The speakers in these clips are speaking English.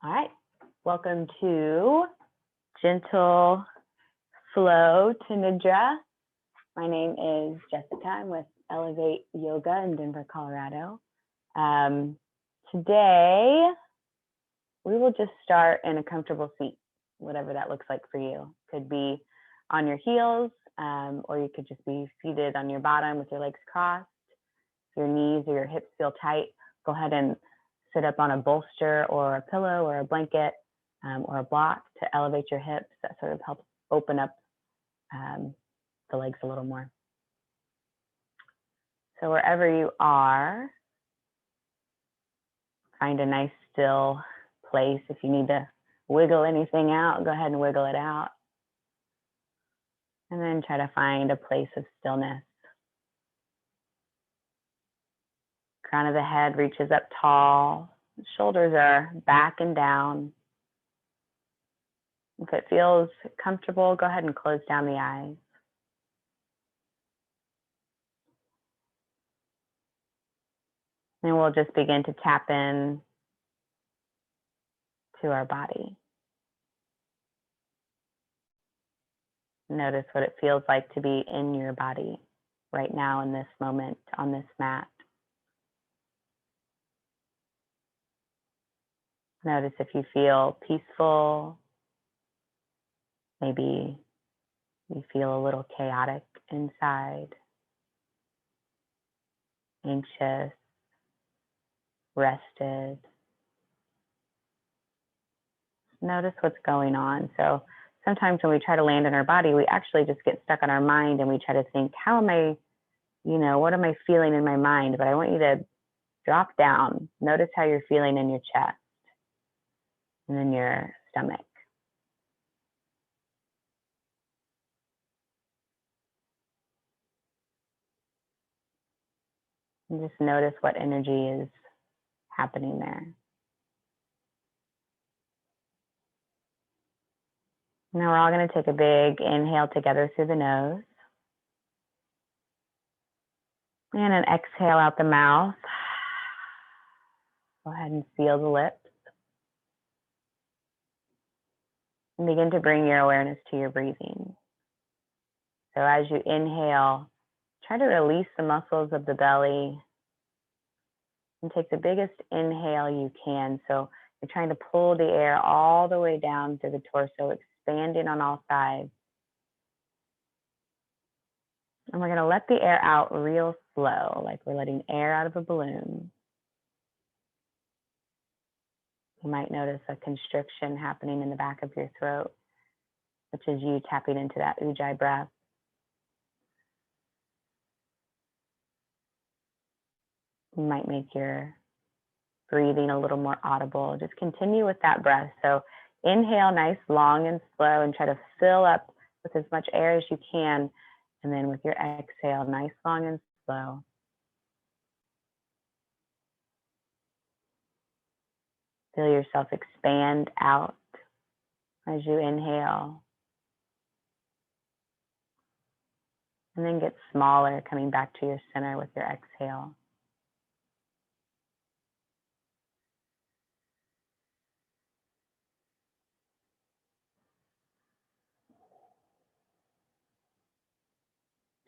All right, welcome to Gentle Flow to Nidra. My name is Jessica. I'm with Elevate Yoga in Denver, Colorado. Today, we will just start in a comfortable seat, whatever that looks like for you. Could be on your heels, or you could just be seated on your bottom with your legs crossed. If your knees or your hips feel tight, go ahead and sit up on a bolster or a pillow or a blanket or a block to elevate your hips. That sort of helps open up the legs a little more. So wherever you are, find a nice still place. If you need to wiggle anything out, go ahead and wiggle it out. And then try to find a place of stillness. Crown of the head reaches up tall. Shoulders are back and down. If it feels comfortable, go ahead and close down the eyes. And we'll just begin to tap in to our body. Notice what it feels like to be in your body right now in this moment on this mat. Notice if you feel peaceful, maybe you feel a little chaotic inside, anxious, rested. Notice what's going on. So sometimes when we try to land in our body, we actually just get stuck on our mind and we try to think, how am I, what am I feeling in my mind? But I want you to drop down. Notice how you're feeling in your chest and in your stomach. And just notice what energy is happening there. Now we're all going to take a big inhale together through the nose. And an exhale out the mouth. Go ahead and seal the lips. And begin to bring your awareness to your breathing. So as you inhale, try to release the muscles of the belly and take the biggest inhale you can. So you're trying to pull the air all the way down through the torso, expanding on all sides. And we're going to let the air out real slow, like we're letting air out of a balloon. You might notice a constriction happening in the back of your throat, which is you tapping into that ujjayi breath. You might make your breathing a little more audible. Just continue with that breath. So inhale nice, long, and slow, and try to fill up with as much air as you can. And then with your exhale, nice, long, and slow. Feel yourself expand out as you inhale. And then get smaller, coming back to your center with your exhale.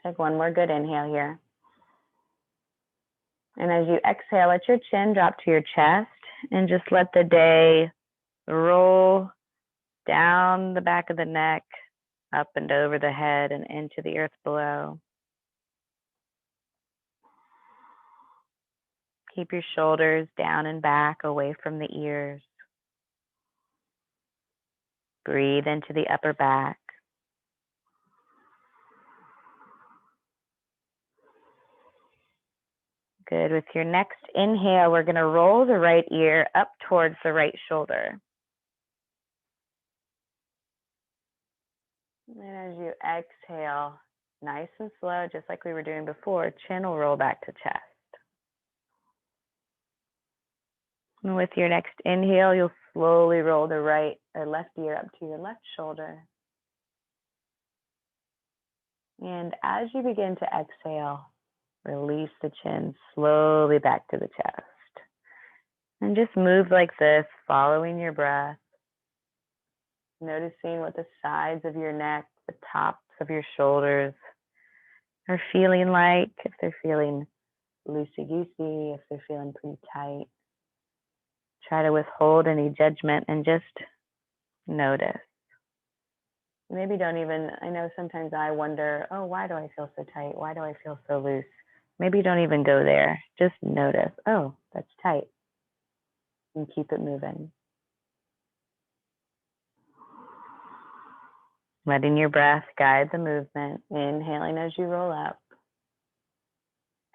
Take one more good inhale here. And as you exhale, let your chin drop to your chest and just let the day roll down the back of the neck, up and over the head and into the earth below. Keep your shoulders down and back, away from the ears. Breathe into the upper back. Good. With your next inhale, we're going to roll the right ear up towards the right shoulder. And as you exhale, nice and slow, just like we were doing before, chin will roll back to chest. And with your next inhale, you'll slowly roll the right or left ear up to your left shoulder. And as you begin to exhale, release the chin slowly back to the chest. And just move like this, following your breath. Noticing what the sides of your neck, the tops of your shoulders are feeling like, if they're feeling loosey-goosey, if they're feeling pretty tight. Try to withhold any judgment and just notice. Maybe don't even, I know sometimes I wonder, oh, why do I feel so tight? Why do I feel so loose? Maybe don't even go there. Just notice, oh, that's tight. And keep it moving. Letting your breath guide the movement. Inhaling as you roll up.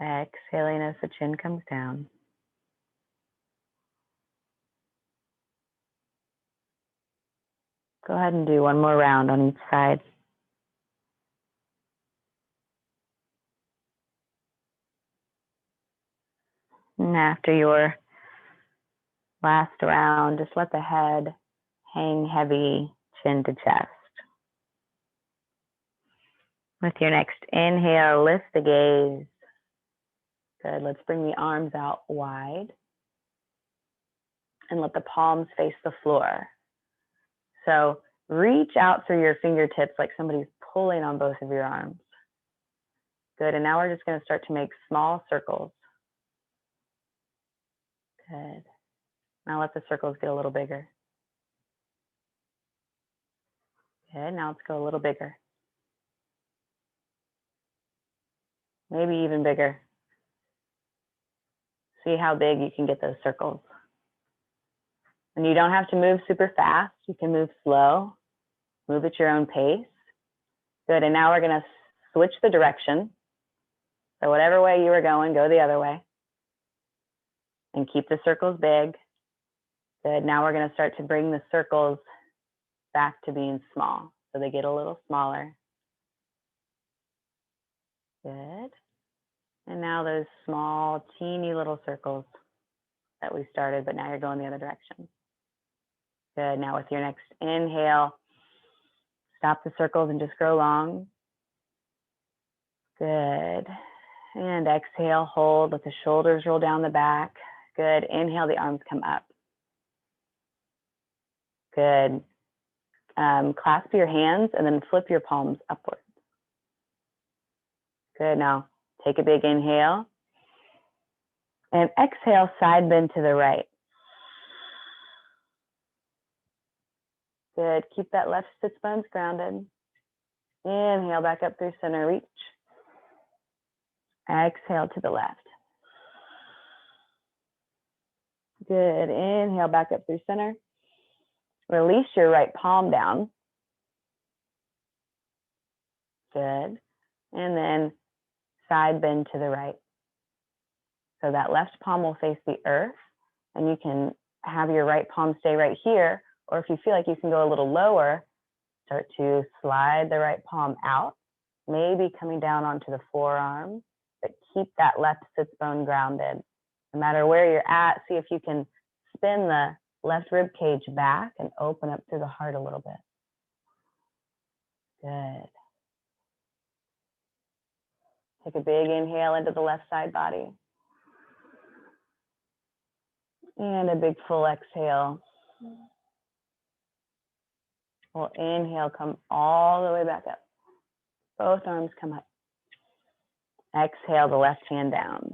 Exhaling as the chin comes down. Go ahead and do one more round on each side. And after your last round, just let the head hang heavy, chin to chest. With your next inhale, lift the gaze. Good. Let's bring the arms out wide and let the palms face the floor. So reach out through your fingertips like somebody's pulling on both of your arms. Good. And now we're just going to start to make small circles. Good. Now let the circles get a little bigger. Good. Now let's go a little bigger. Maybe even bigger. See how big you can get those circles. And you don't have to move super fast. You can move slow. Move at your own pace. Good. And now we're going to switch the direction. So whatever way you were going, go the other way. And keep the circles big. Good. Now we're going to start to bring the circles back to being small. So they get a little smaller. Good. And now those small, teeny little circles that we started, but now you're going the other direction. Good. Now with your next inhale, stop the circles and just grow long. Good. And exhale, hold, let the shoulders roll down the back. Good. Inhale, the arms come up. Good. Clasp your hands and then flip your palms upwards. Good. Now take a big inhale. And exhale, side bend to the right. Good. Keep that left sits bones grounded. Inhale back up through center, reach. Exhale to the left. Good. Inhale back up through center. Release your right palm down. Good. And then side bend to the right. So that left palm will face the earth, and you can have your right palm stay right here, or if you feel like you can go a little lower, start to slide the right palm out, maybe coming down onto the forearm, but keep that left sits bone grounded. No matter where you're at, see if you can spin the left rib cage back and open up through the heart a little bit. Good. Take a big inhale into the left side body. And a big full exhale. We'll inhale, come all the way back up. Both arms come up. Exhale the left hand down.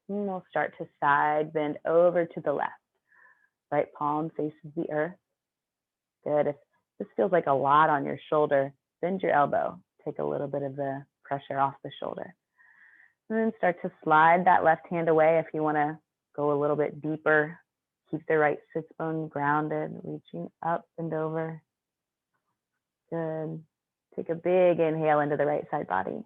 And we'll start to side bend over to the left. Right palm faces the earth. Good. If this feels like a lot on your shoulder, bend your elbow. Take a little bit of the pressure off the shoulder. And then start to slide that left hand away if you want to go a little bit deeper. Keep the right sits bone grounded, reaching up and over. Good. Take a big inhale into the right side body.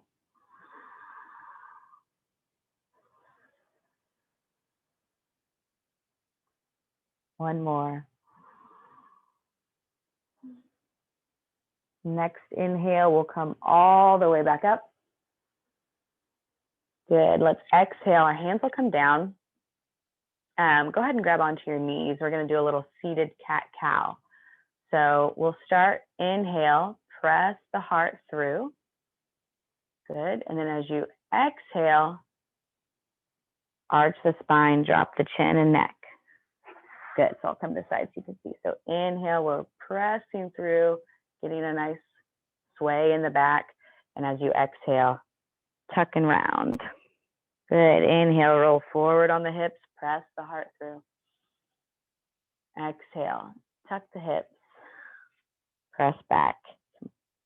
One more. Next inhale will come all the way back up. Good. Let's exhale. Our hands will come down. Go ahead and grab onto your knees. We're going to do a little seated cat-cow. So we'll start, inhale, press the heart through. Good. And then as you exhale, Arch the spine, drop the chin and neck. Good, so I'll come to the side so you can see. So inhale, we're pressing through, getting a nice sway in the back. And as you exhale, tuck and round. Good, inhale, roll forward on the hips, press the heart through. Exhale, tuck the hips, press back.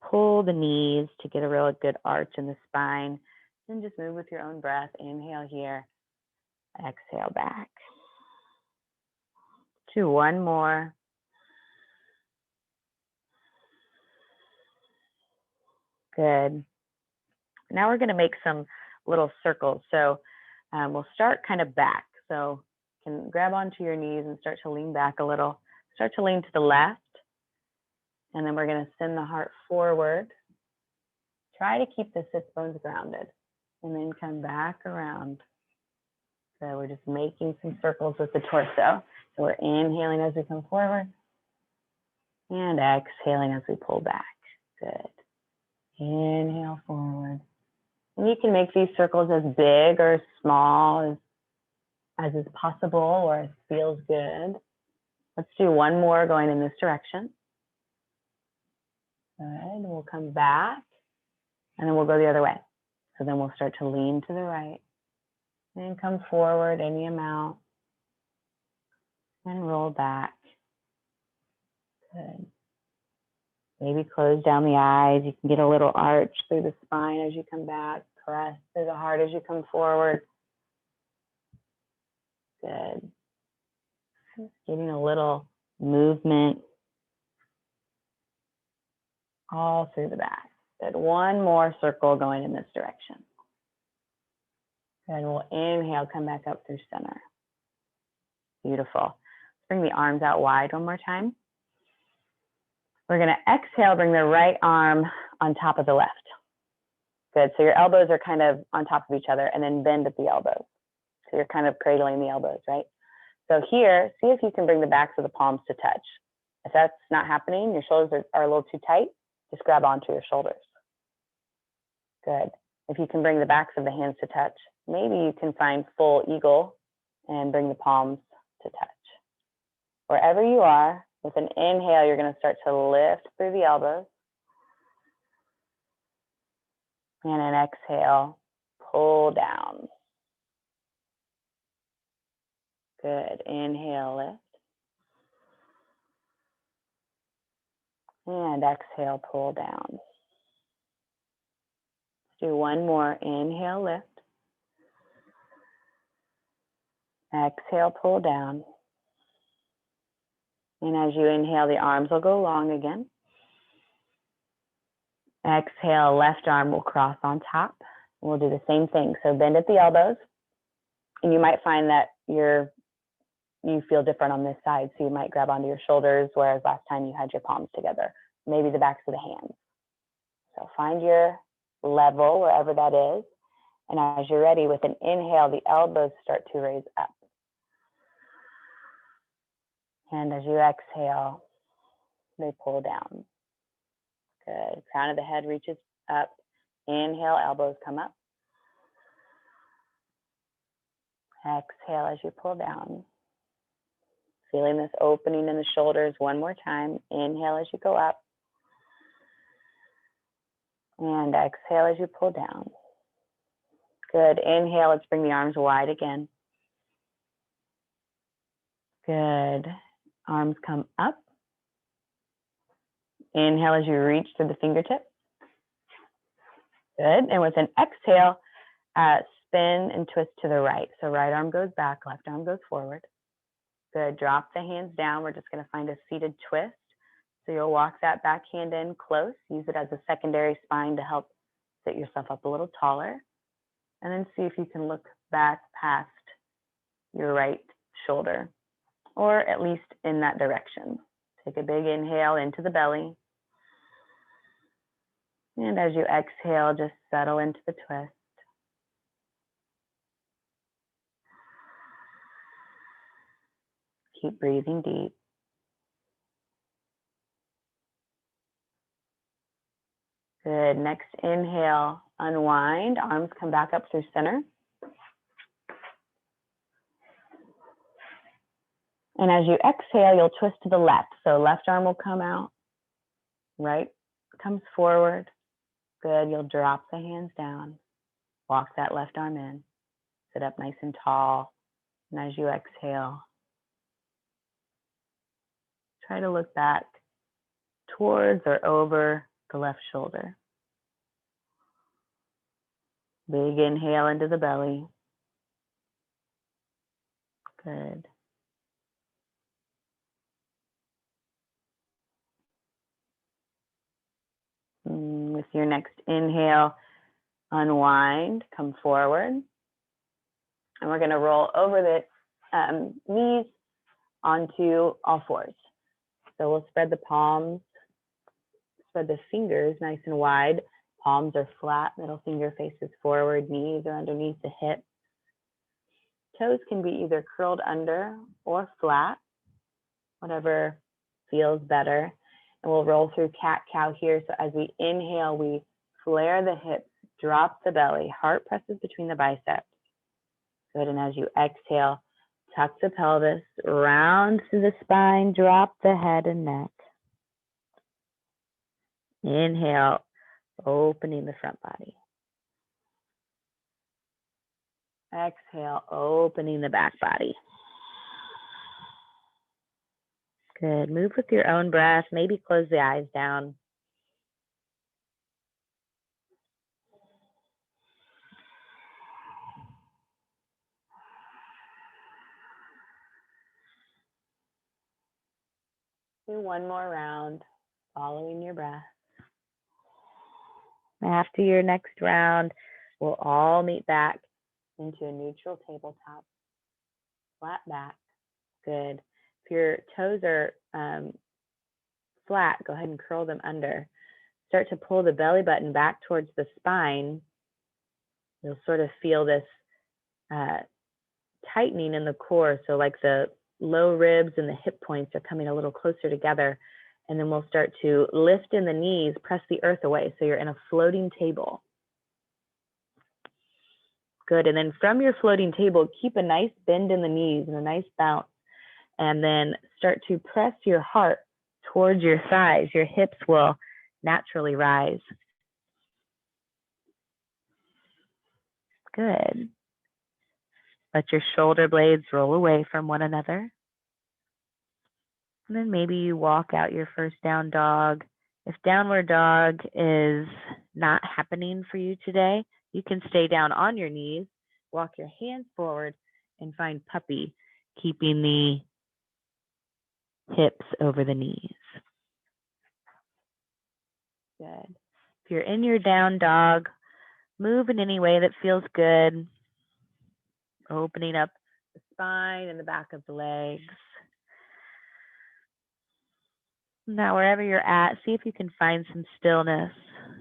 Pull the knees to get a real good arch in the spine. Then just move with your own breath. Inhale here, exhale back. Do one more. Good. Now we're going to make some little circles. So we'll start kind of back. So you can grab onto your knees and start to lean back a little. Start to lean to the left. And then we're going to send the heart forward. Try to keep the sits bones grounded. And then come back around. So we're just making some circles with the torso. So we're inhaling as we come forward. And exhaling as we pull back. Good. Inhale forward. And you can make these circles as big or small as is possible or as feels good. Let's do one more going in this direction. Good. We'll come back and then we'll go the other way. So then we'll start to lean to the right and come forward any amount and roll back. Good. Maybe close down the eyes. You can get a little arch through the spine as you come back. Press through the heart as you come forward. Good. Just getting a little movement all through the back. Good. One more circle going in this direction. Good. We'll inhale, come back up through center. Beautiful. Bring the arms out wide one more time. We're going to exhale, bring the right arm on top of the left. Good. So your elbows are kind of on top of each other and then bend at the elbows. So you're kind of cradling the elbows, right? So here, see if you can bring the backs of the palms to touch. If that's not happening, your shoulders are a little too tight, just grab onto your shoulders. Good. If you can bring the backs of the hands to touch, maybe you can find full eagle and bring the palms to touch. Wherever you are, with an inhale, you're going to start to lift through the elbows. And an exhale, pull down. Good. Inhale, lift. And exhale, pull down. Let's do one more. Inhale, lift. Exhale, pull down. And as you inhale, the arms will go long again. Exhale, left arm will cross on top. We'll do the same thing. So bend at the elbows. And you might find that you feel different on this side. So you might grab onto your shoulders, whereas last time you had your palms together. Maybe the backs of the hands. So find your level, wherever that is. And as you're ready, with an inhale, the elbows start to raise up. And as you exhale, they pull down. Good. Crown of the head reaches up. Inhale, elbows come up. Exhale as you pull down. Feeling this opening in the shoulders one more time. Inhale as you go up. And exhale as you pull down. Good. Inhale, let's bring the arms wide again. Good. Arms come up. Inhale as you reach through the fingertips. Good. And with an exhale, spin and twist to the right. So right arm goes back, left arm goes forward. Good. Drop the hands down. We're just going to find a seated twist. So you'll walk that back hand in close. Use it as a secondary spine to help sit yourself up a little taller. And then see if you can look back past your right shoulder, or at least in that direction. Take a big inhale into the belly. And as you exhale, just settle into the twist. Keep breathing deep. Good. Next inhale, unwind. Arms come back up through center. And as you exhale, you'll twist to the left. So left arm will come out, right comes forward. Good. You'll drop the hands down. Walk that left arm in. Sit up nice and tall. And as you exhale, try to look back towards or over the left shoulder. Big inhale into the belly. Good. With your next inhale, unwind, come forward. And we're going to roll over the knees onto all fours. So we'll spread the palms, spread the fingers nice and wide. Palms are flat, middle finger faces forward, knees are underneath the hips. Toes can be either curled under or flat, whatever feels better. And we'll roll through cat-cow here. So as we inhale, we flare the hips, drop the belly, heart presses between the biceps. Good, and as you exhale, tuck the pelvis, round through the spine, drop the head and neck. Inhale, opening the front body. Exhale, opening the back body. Good. Move with your own breath. Maybe close the eyes down. Do one more round, following your breath. After your next round, we'll all meet back into a neutral tabletop. Flat back. Good. If your toes are flat, go ahead and curl them under. Start to pull the belly button back towards the spine. You'll sort of feel this tightening in the core. So like the low ribs and the hip points are coming a little closer together. And then we'll start to lift in the knees, press the earth away. So you're in a floating table. Good. And then from your floating table, keep a nice bend in the knees and a nice bounce. And then start to press your heart towards your thighs. Your hips will naturally rise. Good. Let your shoulder blades roll away from one another. And then maybe you walk out your first down dog. If downward dog is not happening for you today, you can stay down on your knees, walk your hands forward, and find puppy, keeping the hips over the knees. Good. If you're in your down dog, move in any way that feels good, opening up the spine and the back of the legs. Now, wherever you're at, see if you can find some stillness.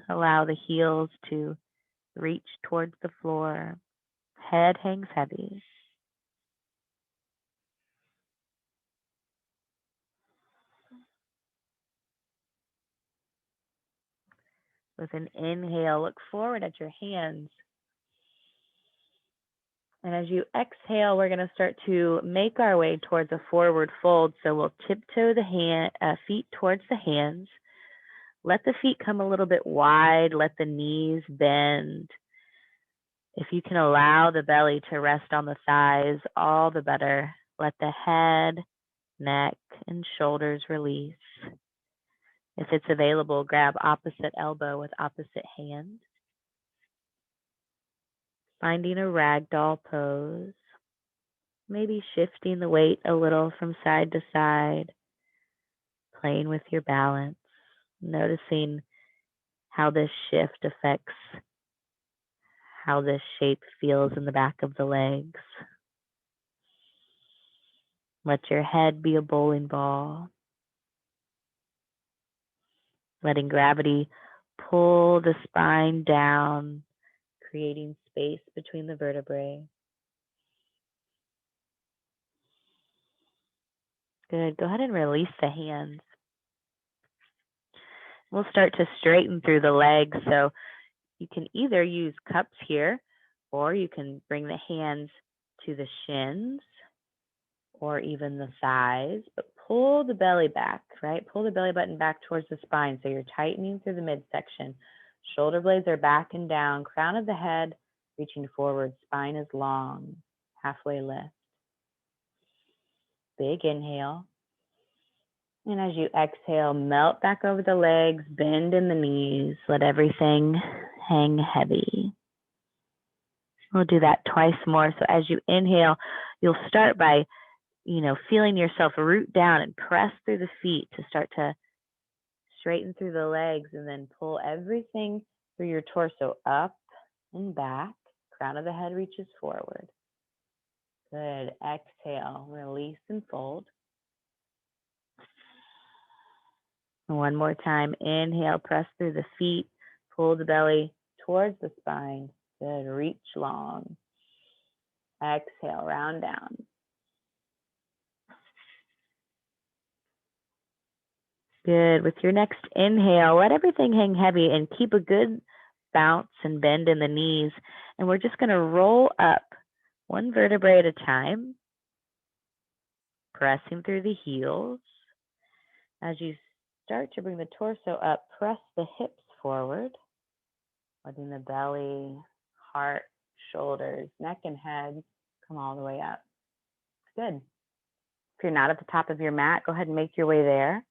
Allow the heels to reach towards the floor. Head hangs heavy. With an inhale, look forward at your hands. And as you exhale, we're going to start to make our way towards a forward fold. So we'll tiptoe the feet towards the hands. Let the feet come a little bit wide. Let the knees bend. If you can allow the belly to rest on the thighs, all the better. Let the head, neck, and shoulders release. If it's available, grab opposite elbow with opposite hand. Finding a ragdoll pose. Maybe shifting the weight a little from side to side. Playing with your balance. Noticing how this shift affects how this shape feels in the back of the legs. Let your head be a bowling ball. Letting gravity pull the spine down, creating space between the vertebrae. Good. Go ahead and release the hands. We'll start to straighten through the legs. So you can either use cups here, or you can bring the hands to the shins, or even the thighs, but pull the belly back, right? Pull the belly button back towards the spine so you're tightening through the midsection. Shoulder blades are back and down, crown of the head reaching forward, spine is long, halfway lift. Big inhale. And as you exhale, melt back over the legs, bend in the knees, let everything hang heavy. We'll do that twice more. So as you inhale, you'll start by, feeling yourself root down and press through the feet to start to straighten through the legs, and then pull everything through your torso up and back. Crown of the head reaches forward. Good. Exhale, release and fold. One more time. Inhale, press through the feet, pull the belly towards the spine. Good. Reach long. Exhale, round down. Good. With your next inhale, let everything hang heavy and keep a good bounce and bend in the knees. And we're just going to roll up one vertebrae at a time, pressing through the heels. As you start to bring the torso up, press the hips forward, letting the belly, heart, shoulders, neck, and head come all the way up. Good. If you're not at the top of your mat, go ahead and make your way there.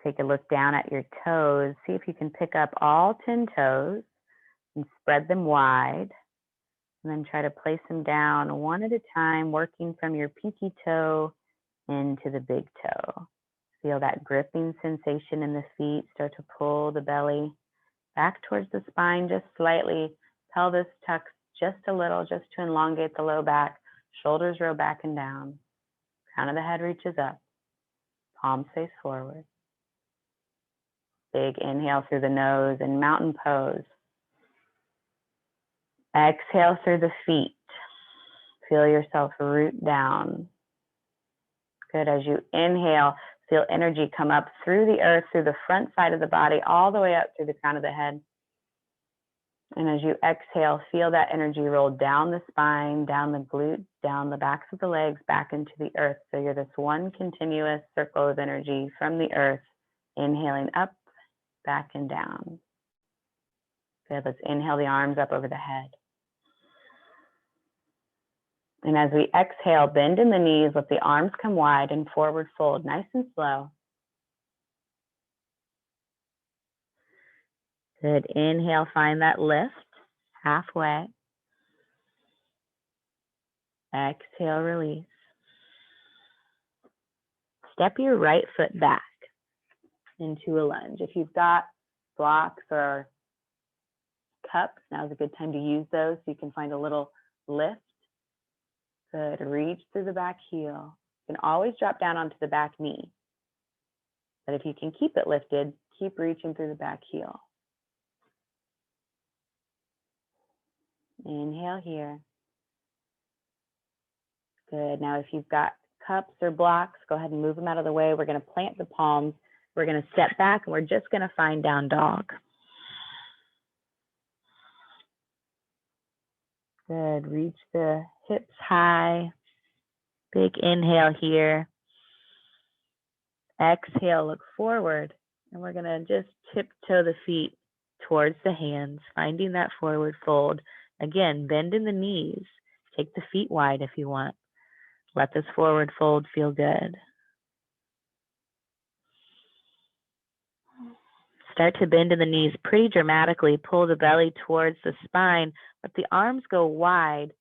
Take a look down at your toes. See if you can pick up all 10 toes and spread them wide. And then try to place them down one at a time, working from your pinky toe into the big toe. Feel that gripping sensation in the feet. Start to pull the belly back towards the spine just slightly. Pelvis tucks just a little, just to elongate the low back. Shoulders roll back and down. Crown of the head reaches up. Palms face forward. Big inhale through the nose in mountain pose. Exhale through the feet. Feel yourself root down. Good. As you inhale, feel energy come up through the earth, through the front side of the body, all the way up through the crown of the head. And as you exhale, feel that energy roll down the spine, down the glutes, down the backs of the legs, back into the earth. So you're this one continuous circle of energy from the earth, inhaling up, back, and down. Good. Let's inhale the arms up over the head. And as we exhale, bend in the knees, let the arms come wide and forward fold, nice and slow. Good. Inhale, find that lift, halfway. Exhale, release. Step your right foot back into a lunge. If you've got blocks or cups, now's a good time to use those so you can find a little lift. Good. Reach through the back heel. You can always drop down onto the back knee. But if you can keep it lifted, keep reaching through the back heel. Inhale here. Good. Now if you've got cups or blocks, go ahead and move them out of the way. We're going to plant the palms. We're going to step back and we're just going to find down dog. Good. Reach the hips high. Big inhale here. Exhale, look forward. And we're going to just tiptoe the feet towards the hands, finding that forward fold. Again, bend in the knees. Take the feet wide if you want. Let this forward fold feel good. Start to bend in the knees pretty dramatically. Pull the belly towards the spine. Let the arms go wide.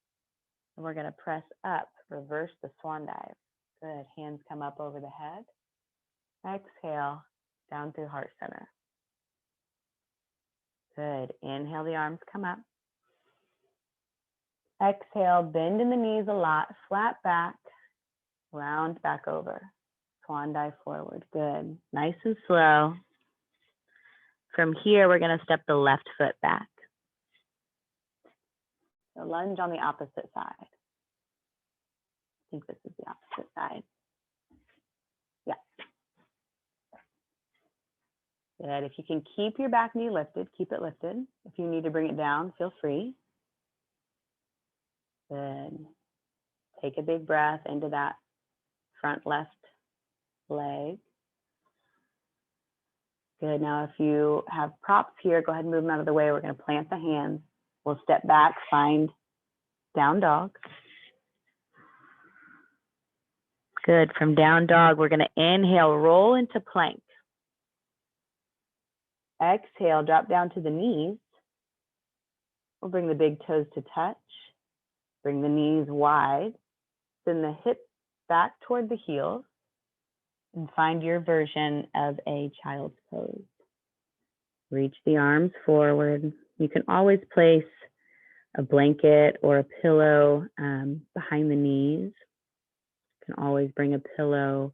And we're going to press up. Reverse the swan dive. Good. Hands come up over the head. Exhale, down through heart center. Good. Inhale, the arms come up. Exhale, bend in the knees a lot. Flat back. Round back over. Swan dive forward. Good. Nice and slow. From here, we're going to step the left foot back. So lunge on the opposite side. I think this is the opposite side. Yeah. Good. If you can keep your back knee lifted, keep it lifted. If you need to bring it down, feel free. Good. Take a big breath into that front left leg. Good. Now, if you have props here, go ahead and move them out of the way. We're going to plant the hands. We'll step back, find down dog. Good. From down dog, we're going to inhale, roll into plank. Exhale, drop down to the knees. We'll bring the big toes to touch. Bring the knees wide. Send the hips back toward the heels. And find your version of a child's pose. Reach the arms forward. You can always place a blanket or a pillow behind the knees. You can always bring a pillow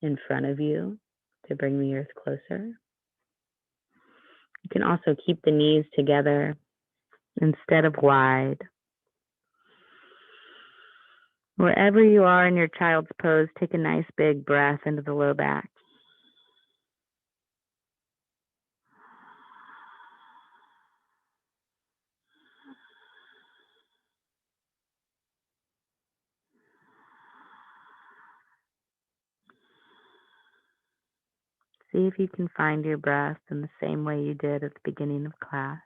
in front of you to bring the earth closer. You can also keep the knees together instead of wide. Wherever you are in your child's pose, take a nice big breath into the low back. See if you can find your breath in the same way you did at the beginning of class.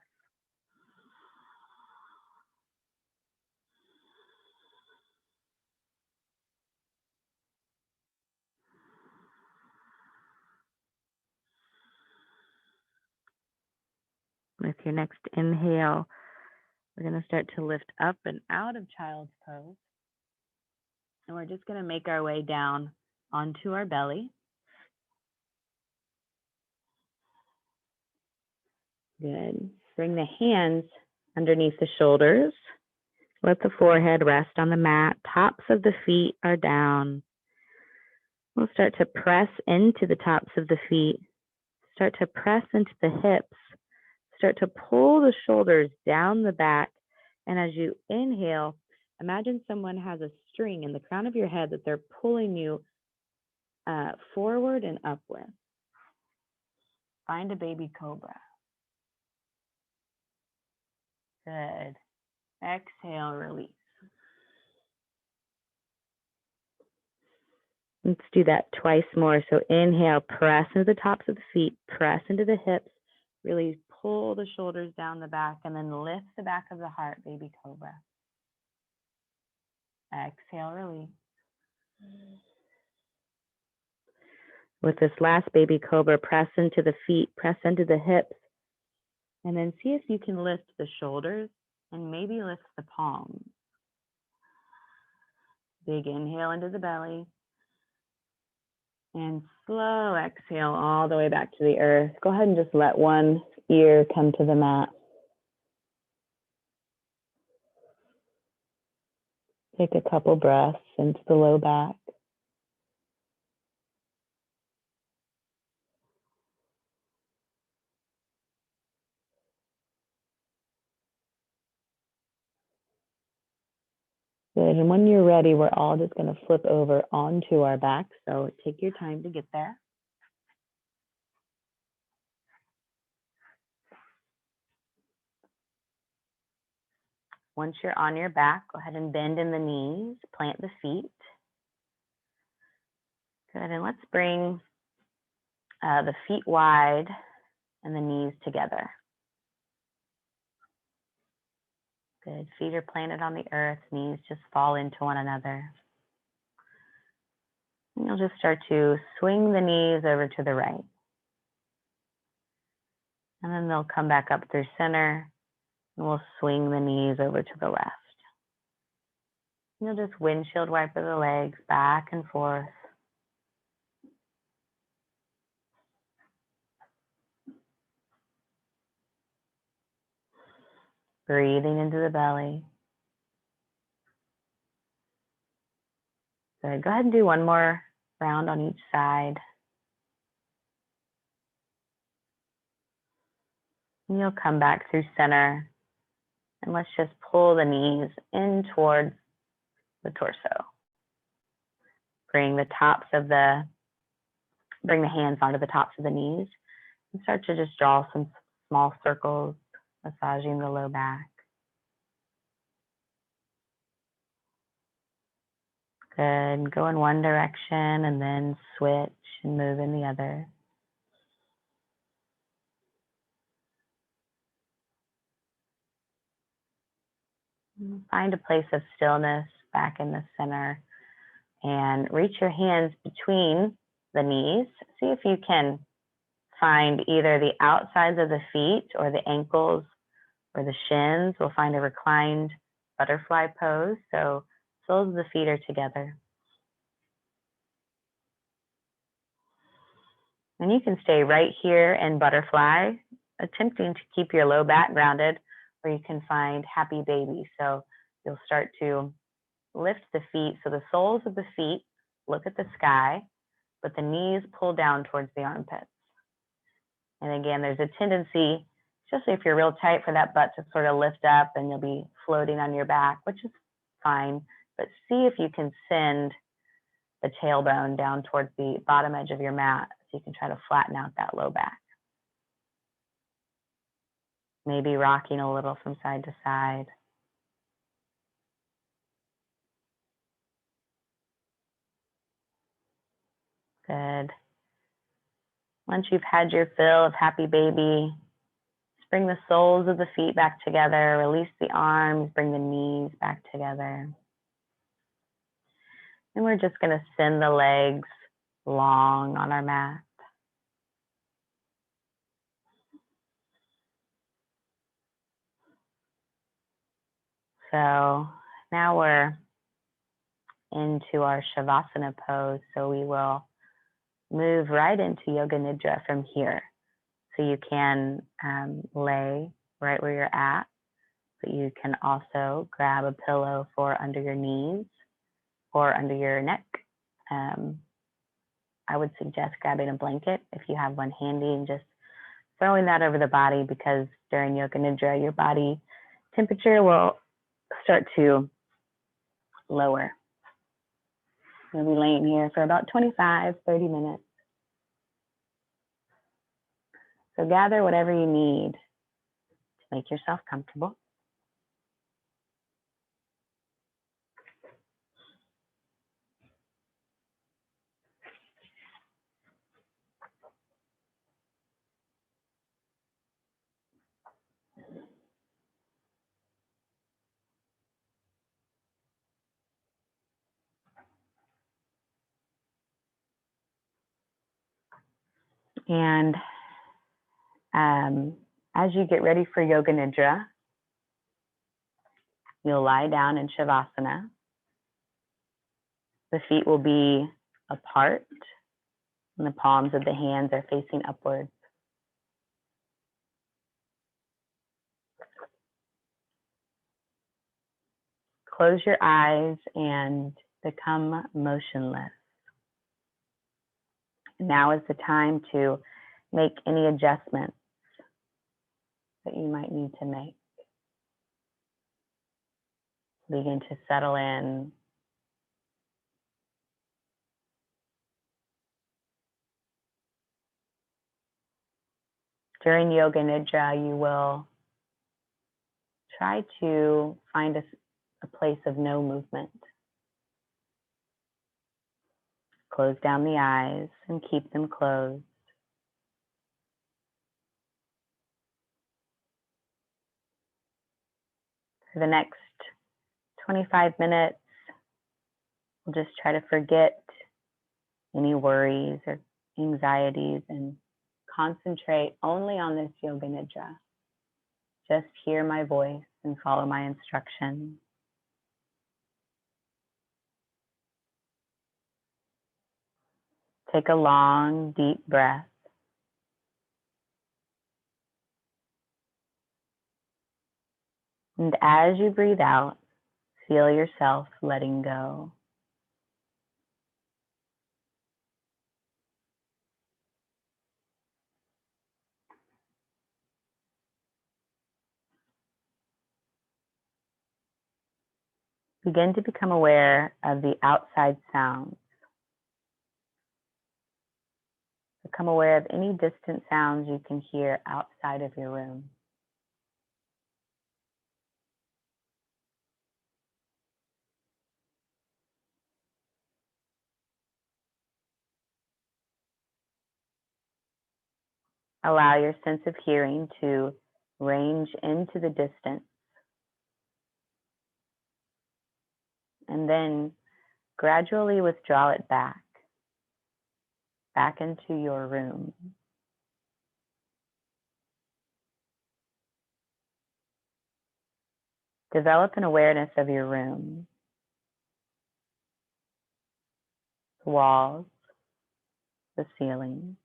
With your next inhale, we're going to start to lift up and out of child's pose. And we're just going to make our way down onto our belly. Good. Bring the hands underneath the shoulders. Let the forehead rest on the mat. Tops of the feet are down. We'll start to press into the tops of the feet. Start to press into the hips. Start to pull the shoulders down the back. And as you inhale, imagine someone has a string in the crown of your head that they're pulling you forward and up with. Find a baby cobra. Good. Exhale, release. Let's do that twice more. So inhale, press into the tops of the feet, press into the hips, really pull the shoulders down the back, and then lift the back of the heart, baby cobra. Exhale, release. With this last baby cobra, press into the feet, press into the hips, and then see if you can lift the shoulders and maybe lift the palms. Big inhale into the belly. And slow exhale all the way back to the earth. Go ahead and just let one ear come to the mat. Take a couple breaths into the low back. Good, and when you're ready, we're all just going to flip over onto our back. So take your time to get there. Once you're on your back, go ahead and bend in the knees, plant the feet. Good, and let's bring the feet wide and the knees together. Good, feet are planted on the earth, knees just fall into one another. And you'll just start to swing the knees over to the right. And then they'll come back up through center, and we'll swing the knees over to the left. And you'll just windshield wiper the legs back and forth. Breathing into the belly. Good. Go ahead and do one more round on each side. And you'll come back through center. And let's just pull the knees in towards the torso. Bring the hands onto the tops of the knees. And start to just draw some small circles, massaging the low back. Good. Go in one direction and then switch and move in the other. Find a place of stillness back in the center and reach your hands between the knees. See if you can find either the outsides of the feet or the ankles or the shins. We'll find a reclined butterfly pose. So soles of the feet are together. And you can stay right here in butterfly, attempting to keep your low back grounded, or you can find happy baby. So you'll start to lift the feet. So the soles of the feet look at the sky, but the knees pull down towards the armpits. And again, there's a tendency, especially if you're real tight, for that butt to sort of lift up and you'll be floating on your back, which is fine. But see if you can send the tailbone down towards the bottom edge of your mat so you can try to flatten out that low back. Maybe rocking a little from side to side. Good. Once you've had your fill of happy baby, bring the soles of the feet back together, release the arms, bring the knees back together. And we're just going to send the legs long on our mat. So now we're into our Shavasana pose. So we will move right into Yoga Nidra from here. So you can lay right where you're at, but you can also grab a pillow for under your knees or under your neck. I would suggest grabbing a blanket if you have one handy and just throwing that over the body, because during Yoga Nidra, your body temperature will start to lower. You'll be laying here for about 25, 30 minutes. So gather whatever you need to make yourself comfortable. And as you get ready for Yoga Nidra, you'll lie down in Shavasana. The feet will be apart and the palms of the hands are facing upwards. Close your eyes and become motionless. Now is the time to make any adjustments that you might need to make. Begin to settle in. During Yoga Nidra, you will try to find a place of no movement. Close down the eyes and keep them closed. For the next 25 minutes, we'll just try to forget any worries or anxieties and concentrate only on this Yoga Nidra. Just hear my voice and follow my instructions. Take a long, deep breath. And as you breathe out, feel yourself letting go. Begin to become aware of the outside sounds. Become aware of any distant sounds you can hear outside of your room. Allow your sense of hearing to range into the distance. And then gradually withdraw it back into your room. Develop an awareness of your room, the walls, the ceiling.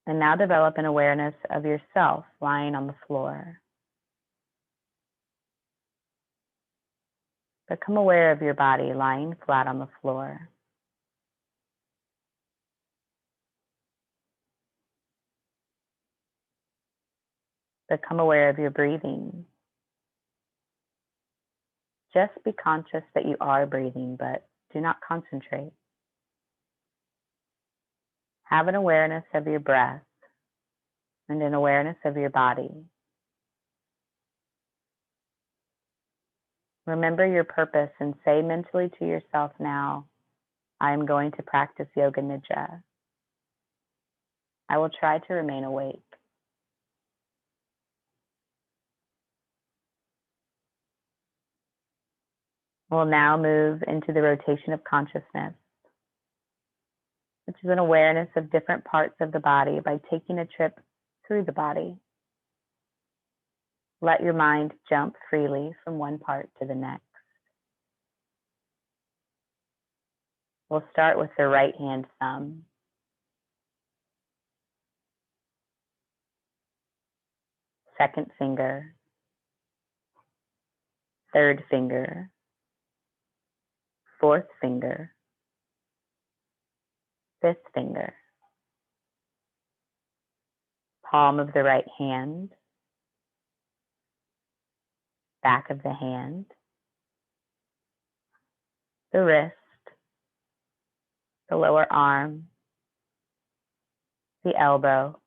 And now develop an awareness of yourself lying on the floor. Become aware of your body lying flat on the floor. Become aware of your breathing. Just be conscious that you are breathing, but do not concentrate. Have an awareness of your breath and an awareness of your body. Remember your purpose and say mentally to yourself now, I am going to practice Yoga Nidra. I will try to remain awake. We'll now move into the rotation of consciousness, which is an awareness of different parts of the body by taking a trip through the body. Let your mind jump freely from one part to the next. We'll start with the right hand thumb. Second finger. Third finger. Fourth finger. Fifth finger. Palm of the right hand. Back of the hand. The wrist. The lower arm. The elbow.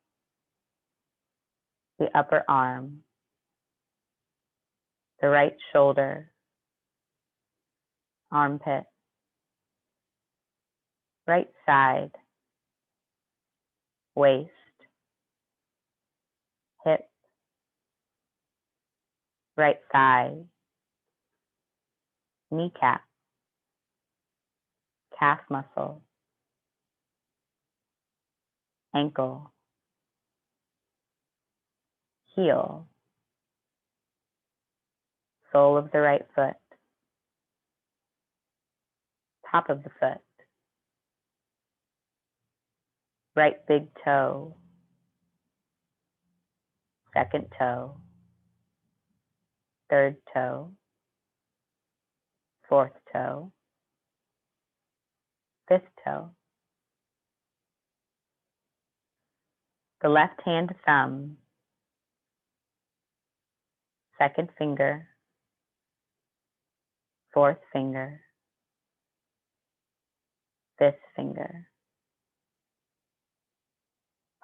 The upper arm. The right shoulder. Armpit. Right side. Waist. Hip. Right thigh. Kneecap. Calf muscle. Ankle. Heel. Sole of the right foot. Top of the foot. Right big toe. Second toe. Third toe. Fourth toe. Fifth toe. The left hand thumb. Second finger. Fourth finger. Fifth finger.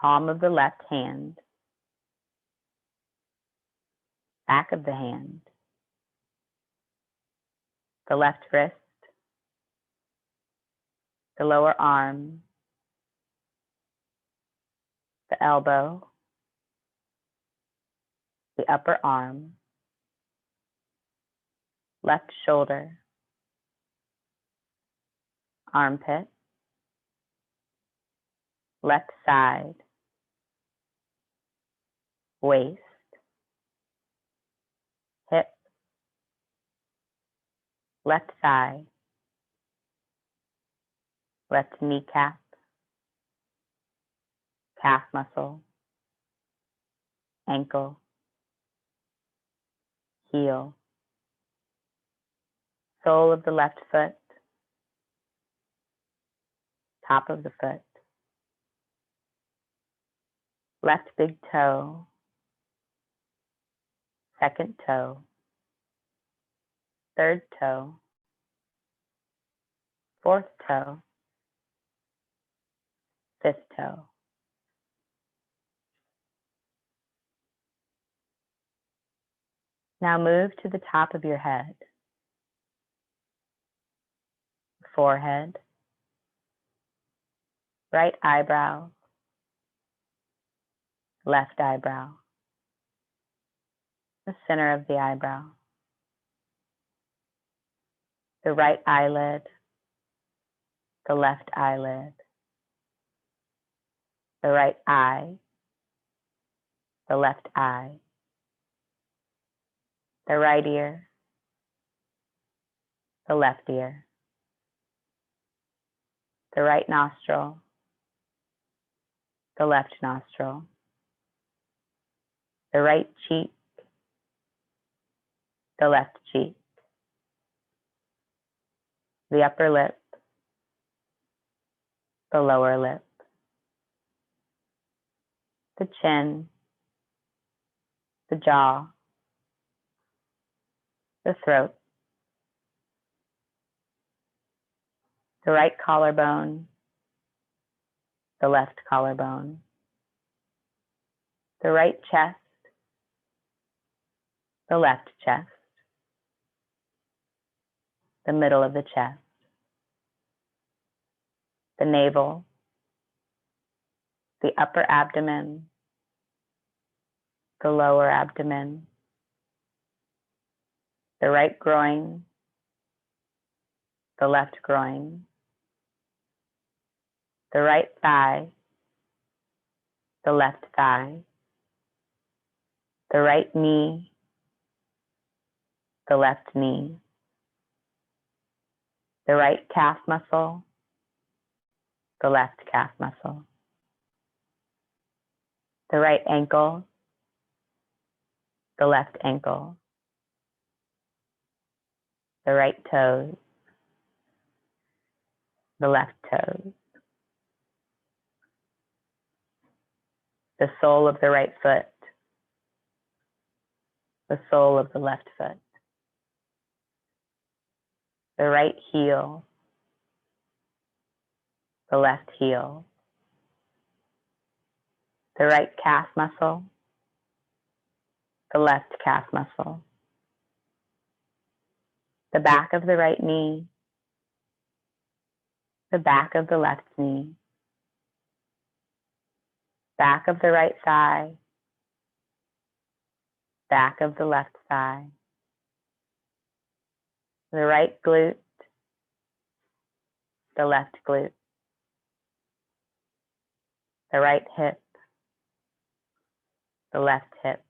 Palm of the left hand. Back of the hand. The left wrist. The lower arm. The elbow. The upper arm. Left shoulder. Armpit. Left side. Waist. Hip. Left thigh. Left kneecap. Calf muscle. Ankle. Heel. Sole of the left foot. Top of the foot. Left big toe. Second toe. Third toe. Fourth toe. Fifth toe. Now move to the top of your head. Forehead. right eyebrow, left eyebrow, the center of the eyebrow, the right eyelid, the left eyelid, the right eye, the left eye, the right ear, the left ear, the right nostril, the left nostril, the right cheek, the left cheek, the upper lip, the lower lip, the chin, the jaw, the throat, the right collarbone, the left collarbone, the right chest, the left chest, the middle of the chest, the navel, the upper abdomen, the lower abdomen, the right groin, the left groin, the right thigh, the left thigh, the right knee, the left knee, the right calf muscle, the left calf muscle, the right ankle, the left ankle, the right toes, the left toes, the sole of the right foot, the sole of the left foot, the right heel, the left heel, the right calf muscle, the left calf muscle, the back of the right knee, the back of the left knee, back of the right thigh, back of the left thigh, the right glute, the left glute, the right hip, the left hip,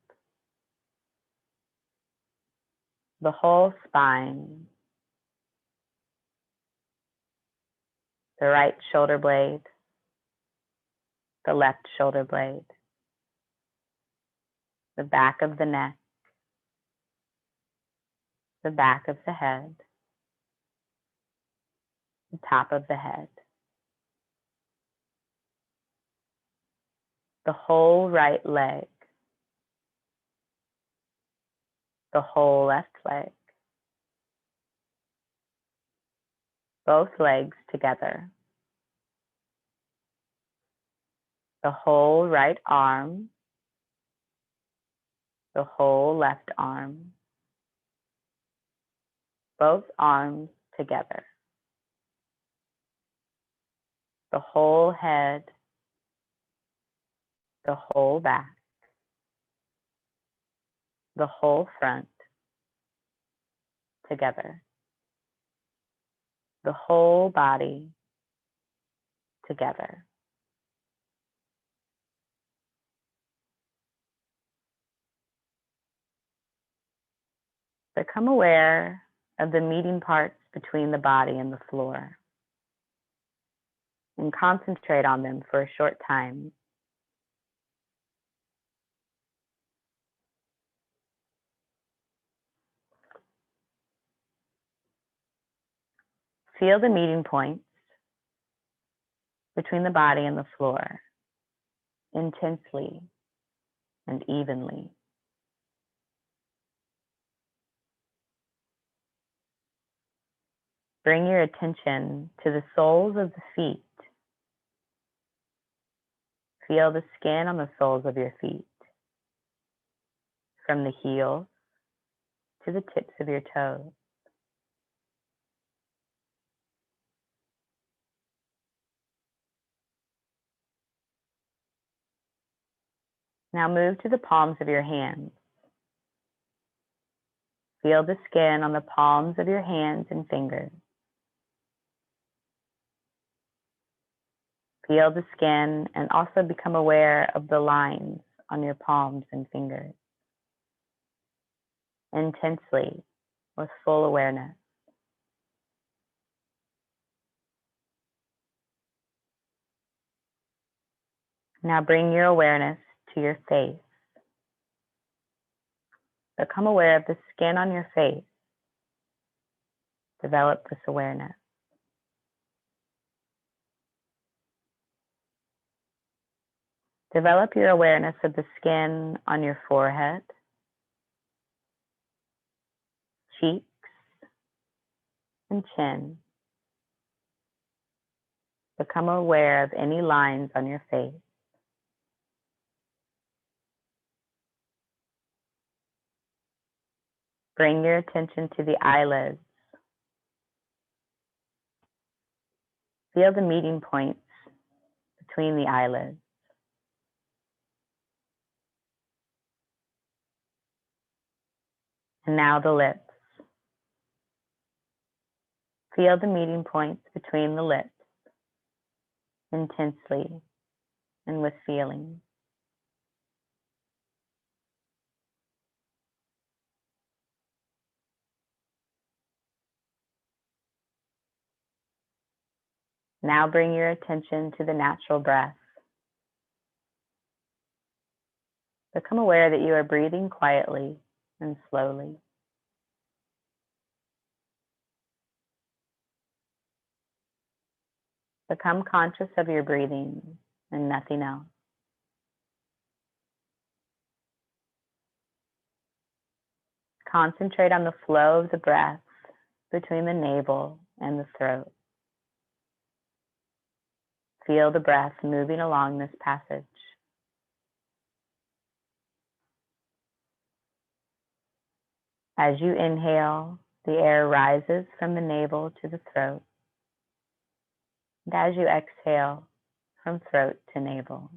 the whole spine, the right shoulder blade, the left shoulder blade, the back of the neck, the back of the head, the top of the head, the whole right leg, the whole left leg, both legs together, the whole right arm, the whole left arm, both arms together, the whole head, the whole back, the whole front together, the whole body together. Become aware of the meeting parts between the body and the floor and concentrate on them for a short time. Feel the meeting points between the body and the floor intensely and evenly. Bring your attention to the soles of the feet. Feel the skin on the soles of your feet, from the heel to the tips of your toes. Now move to the palms of your hands. Feel the skin on the palms of your hands and fingers. Feel the skin and also become aware of the lines on your palms and fingers. Intensely, with full awareness. Now bring your awareness to your face. Become aware of the skin on your face. Develop this awareness. Develop your awareness of the skin on your forehead, cheeks, and chin. Become aware of any lines on your face. Bring your attention to the eyelids. Feel the meeting points between the eyelids. And now the lips. Feel the meeting points between the lips, intensely and with feeling. Now bring your attention to the natural breath. Become aware that you are breathing quietly and slowly. Become conscious of your breathing and nothing else. Concentrate on the flow of the breath between the navel and the throat. Feel the breath moving along this passage. As you inhale, the air rises from the navel to the throat. And as you exhale, from throat to navel.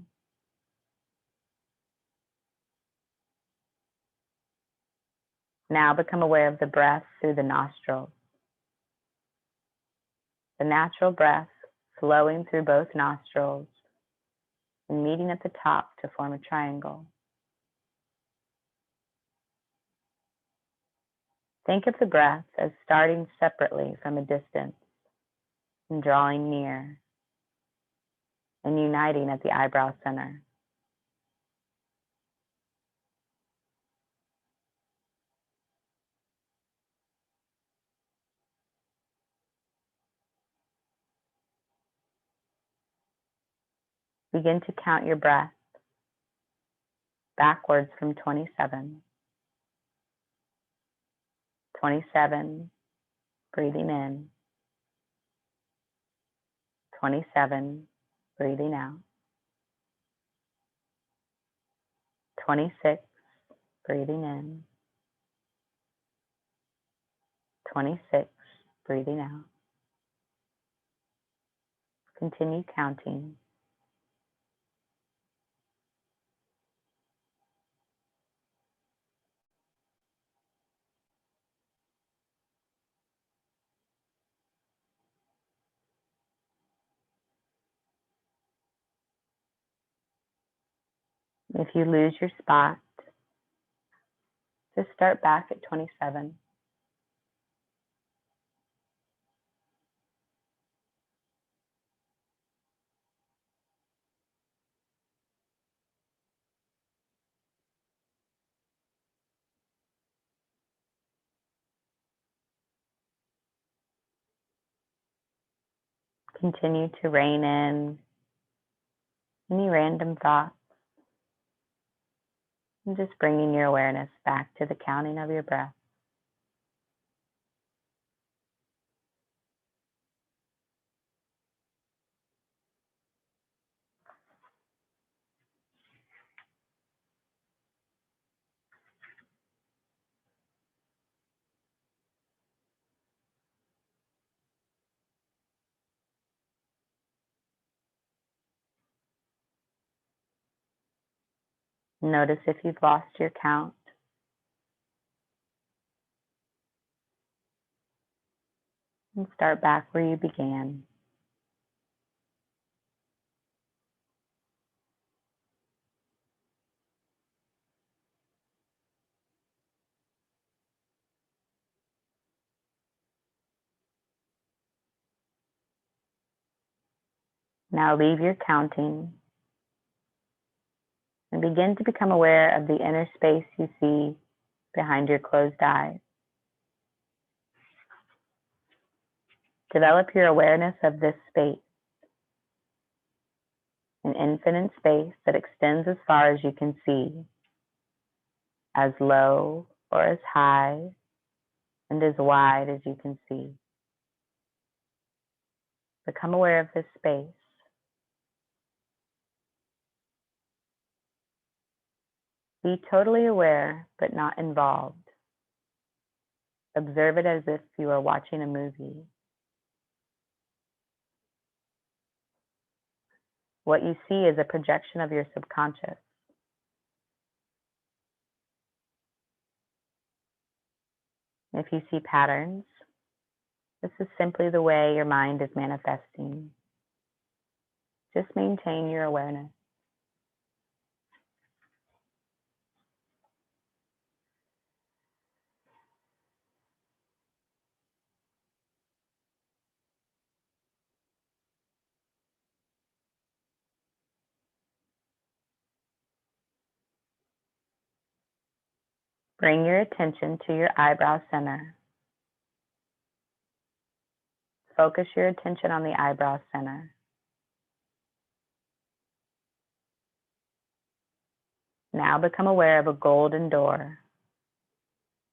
Now become aware of the breath through the nostrils. The natural breath flowing through both nostrils and meeting at the top to form a triangle. Think of the breath as starting separately from a distance and drawing near and uniting at the eyebrow center. Begin to count your breath backwards from 27. 27, breathing in. 27, breathing out. 26, breathing in. 26, breathing out. Continue counting. If you lose your spot, just start back at 27. Continue to rein in any random thoughts and just bringing your awareness back to the counting of your breath. Notice if you've lost your count. And start back where you began. Now leave your counting and begin to become aware of the inner space you see behind your closed eyes. Develop your awareness of this space, an infinite space that extends as far as you can see, as low or as high and as wide as you can see. Become aware of this space. Be totally aware, but not involved. Observe it as if you are watching a movie. What you see is a projection of your subconscious. If you see patterns, this is simply the way your mind is manifesting. Just maintain your awareness. Bring your attention to your eyebrow center. Focus your attention on the eyebrow center. Now become aware of a golden door.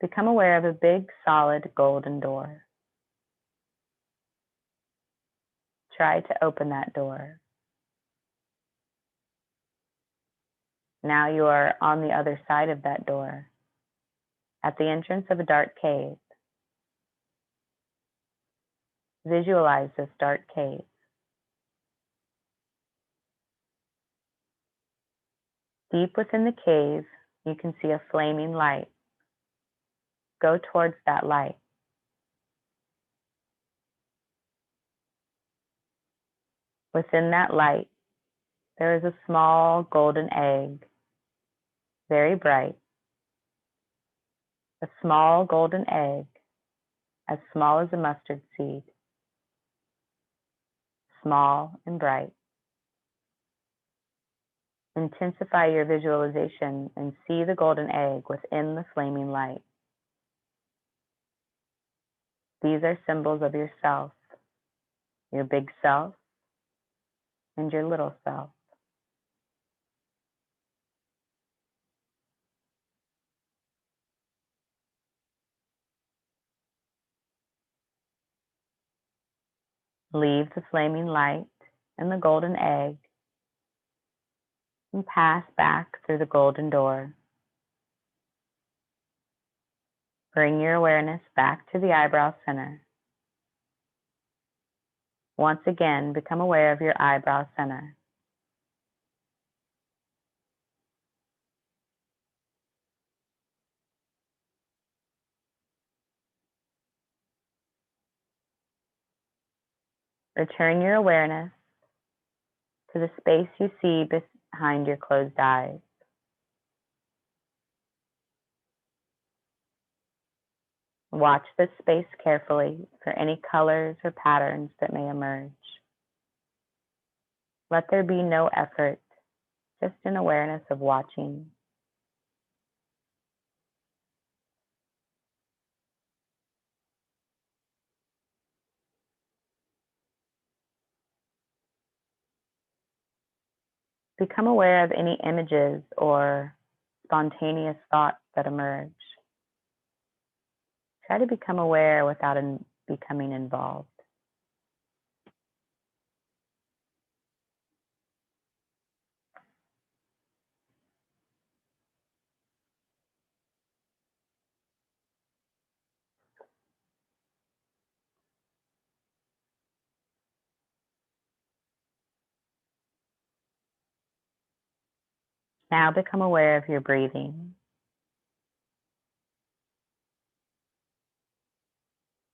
Become aware of a big, solid golden door. Try to open that door. Now you are on the other side of that door, at the entrance of a dark cave. Visualize this dark cave. Deep within the cave, you can see a flaming light. Go towards that light. Within that light, there is a small golden egg, very bright. A small golden egg, as small as a mustard seed, small and bright. Intensify your visualization and see the golden egg within the flaming light. These are symbols of yourself, your big self and your little self. Leave the flaming light and the golden egg and pass back through the golden door. Bring your awareness back to the eyebrow center. Once again, become aware of your eyebrow center. Return your awareness to the space you see behind your closed eyes. Watch this space carefully for any colors or patterns that may emerge. Let there be no effort, just an awareness of watching. Become aware of any images or spontaneous thoughts that emerge. Try to become aware without becoming involved. Now become aware of your breathing.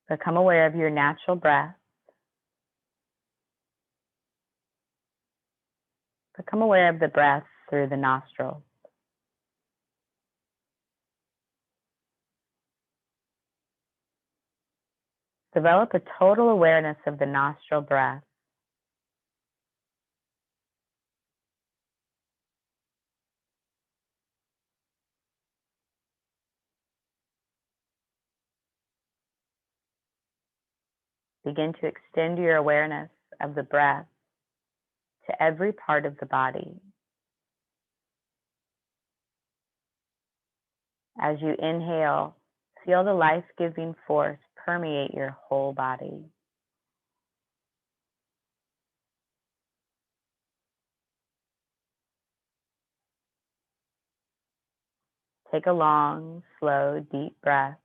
Become aware of your natural breath. Become aware of the breath through the nostrils. Develop a total awareness of the nostril breath. Begin to extend your awareness of the breath to every part of the body. As you inhale, feel the life-giving force permeate your whole body. Take a long, slow, deep breath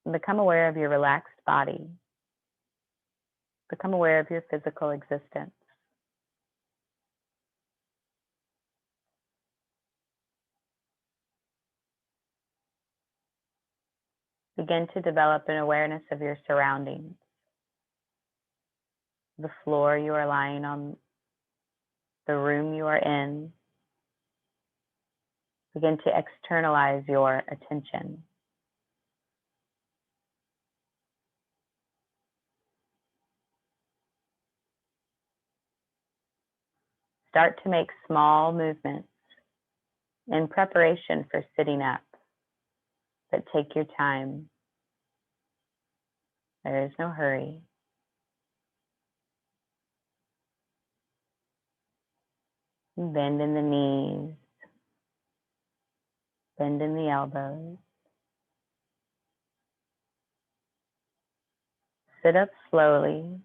and become aware of your relaxed body. Become aware of your physical existence. Begin to develop an awareness of your surroundings. The floor you are lying on, the room you are in. Begin to externalize your attention. Start to make small movements in preparation for sitting up, but take your time. There is no hurry. Bend in the knees, bend in the elbows. Sit up slowly,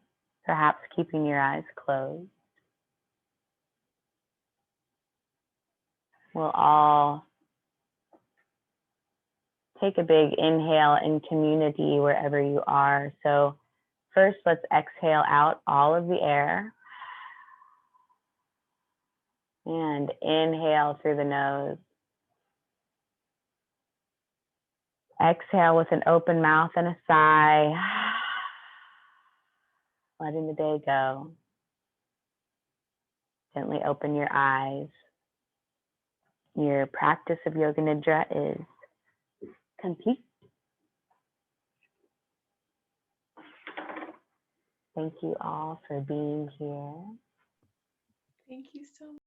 perhaps keeping your eyes closed. We'll all take a big inhale in community wherever you are. So first, let's exhale out all of the air. And inhale through the nose. Exhale with an open mouth and a sigh. Letting the day go. Gently open your eyes. Your practice of Yoga Nidra is complete. Thank you all for being here. Thank you so much.